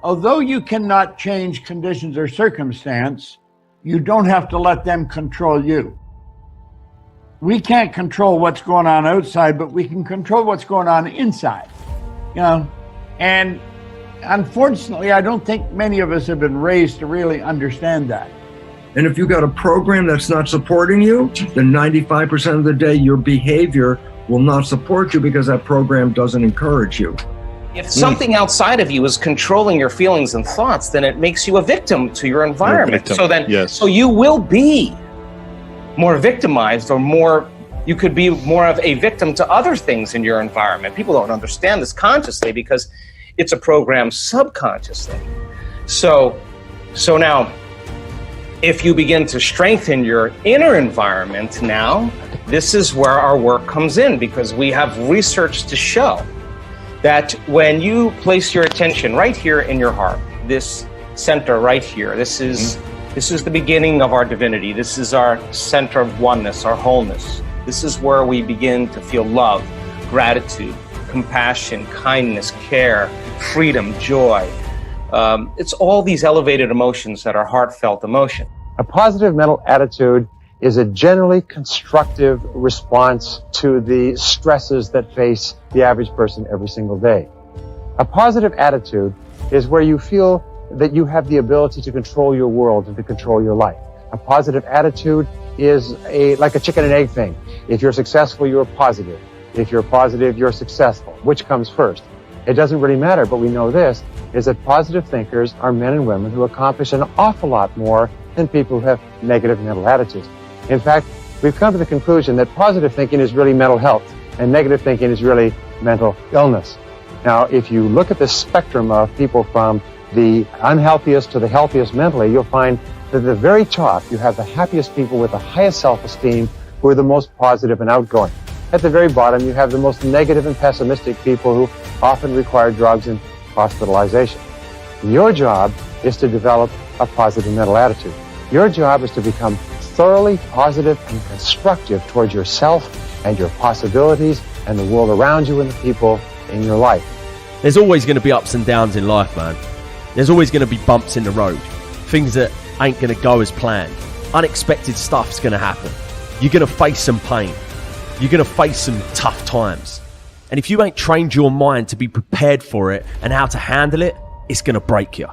although you cannot change conditions or circumstance, you don't have to let them control you. We can't control what's going on outside, but we can control what's going on inside, and unfortunately, I don't think many of us have been raised to really understand that. And if you got a program that's not supporting you, then 95% of the day, your behavior will not support you because that program doesn't encourage you. If something outside of you is controlling your feelings and thoughts, then it makes you a victim to your environment. So you will be more victimized, or you could be more of a victim to other things in your environment. People don't understand this consciously because it's a program subconsciously. So now, if you begin to strengthen your inner environment now, this is where our work comes in, because we have research to show that when you place your attention right here in your heart, this center right here, this is the beginning of our divinity. This is our center of oneness, our wholeness. This is where we begin to feel love, gratitude, compassion, kindness, care, freedom, joy. It's all these elevated emotions that are heartfelt emotion. A positive mental attitude is a generally constructive response to the stresses that face the average person every single day. A positive attitude is where you feel that you have the ability to control your world and to control your life. A positive attitude is like a chicken and egg thing. If you're successful, you're positive. If you're positive, you're successful. Which comes first? It doesn't really matter, but we know this, is that positive thinkers are men and women who accomplish an awful lot more than people who have negative mental attitudes. In fact, we've come to the conclusion that positive thinking is really mental health and negative thinking is really mental illness. Now, if you look at the spectrum of people from the unhealthiest to the healthiest mentally, you'll find that at the very top, you have the happiest people with the highest self-esteem who are the most positive and outgoing. At the very bottom, you have the most negative and pessimistic people who often require drugs and hospitalization. Your job is to develop a positive mental attitude. Your job is to become thoroughly positive and constructive towards yourself and your possibilities and the world around you and the people in your life. There's always going to be ups and downs in life, man. There's always going to be bumps in the road. Things that ain't going to go as planned. Unexpected stuff's going to happen. You're going to face some pain. You're going to face some tough times. And if you ain't trained your mind to be prepared for it and how to handle it, it's going to break you.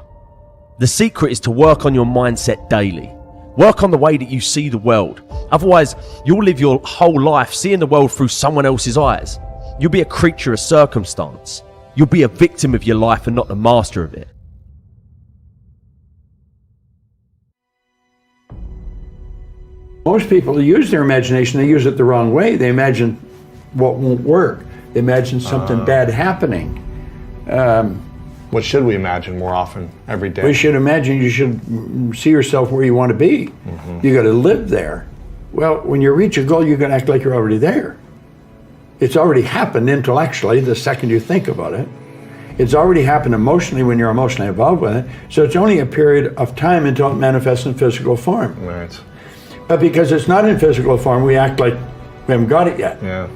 The secret is to work on your mindset daily. Work on the way that you see the world. Otherwise, you'll live your whole life seeing the world through someone else's eyes. You'll be a creature of circumstance. You'll be a victim of your life and not the master of it. Most people use their imagination, they use it the wrong way. They imagine what won't work. They imagine something bad happening. What should we imagine more often every day? We should imagine you should see yourself where you want to be. You got to live there. Well, when you reach a goal, you're going to act like you're already there. It's already happened intellectually the second you think about it. It's already happened emotionally when you're emotionally involved with it. So it's only a period of time until it manifests in physical form. Right. But because it's not in physical form, we act like we haven't got it yet. Yeah.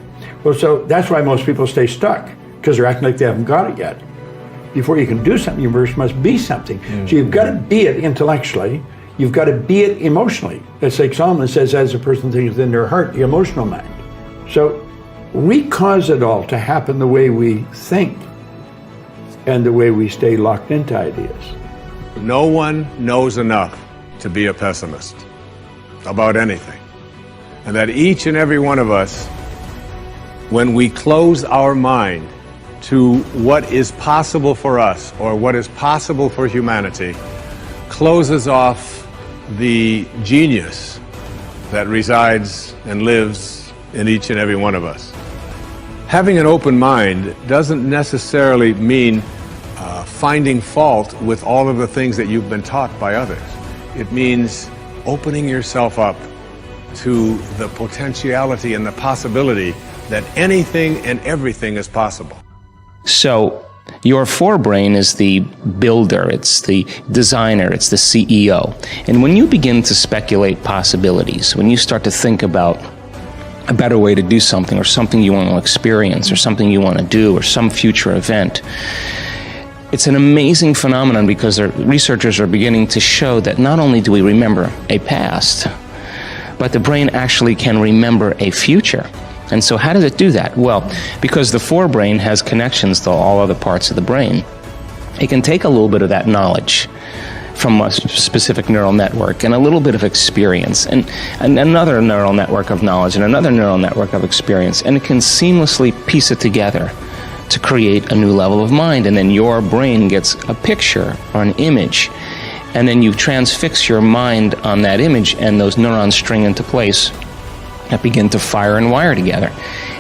Well, so that's why most people stay stuck, because they're acting like they haven't got it yet. Before you can do something, you first must be something. So you've got to be it intellectually. You've got to be it emotionally. It's like Solomon says, as a person thinks within their heart, the emotional mind. So we cause it all to happen the way we think and the way we stay locked into ideas. No one knows enough to be a pessimist about anything. And that each and every one of us, when we close our mind to what is possible for us or what is possible for humanity, closes off the genius that resides and lives in each and every one of us. Having an open mind doesn't necessarily mean finding fault with all of the things that you've been taught by others. It means opening yourself up to the potentiality and the possibility that anything and everything is possible. So your forebrain is the builder, it's the designer, it's the CEO. And when you begin to speculate possibilities, when you start to think about a better way to do something or something you want to experience or something you want to do or some future event, It's an amazing phenomenon because researchers are beginning to show that not only do we remember a past, but the brain actually can remember a future. And so how does it do that? Well, because the forebrain has connections to all other parts of the brain, it can take a little bit of that knowledge from a specific neural network and a little bit of experience and another neural network of knowledge and another neural network of experience, and it can seamlessly piece it together to create a new level of mind. And then your brain gets a picture or an image, and then you transfix your mind on that image, and those neurons string into place that begin to fire and wire together.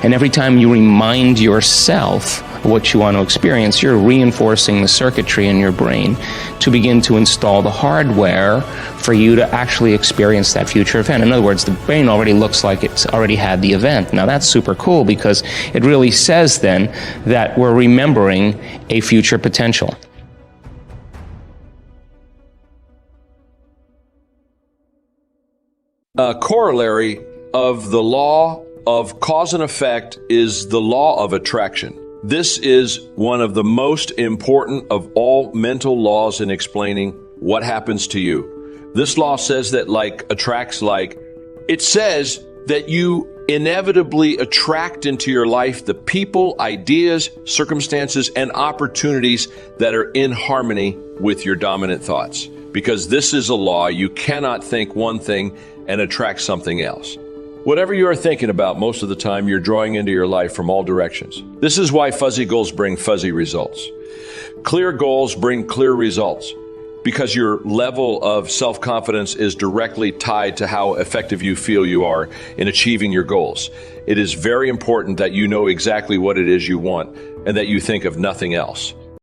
And every time you remind yourself what you want to experience, you're reinforcing the circuitry in your brain to begin to install the hardware for you to actually experience that future event. In other words, the brain already looks like it's already had the event. Now that's super cool because it really says then that we're remembering a future potential. A corollary of the law of cause and effect is the law of attraction. This is one of the most important of all mental laws in explaining what happens to you. This law says that like attracts like. It says that you inevitably attract into your life the people, ideas, circumstances, and opportunities that are in harmony with your dominant thoughts. Because this is a law, you cannot think one thing and attract something else. Whatever you are thinking about, most of the time, you're drawing into your life from all directions. This is why fuzzy goals bring fuzzy results. Clear goals bring clear results because your level of self-confidence is directly tied to how effective you feel you are in achieving your goals. It is very important that you know exactly what it is you want and that you think of nothing else.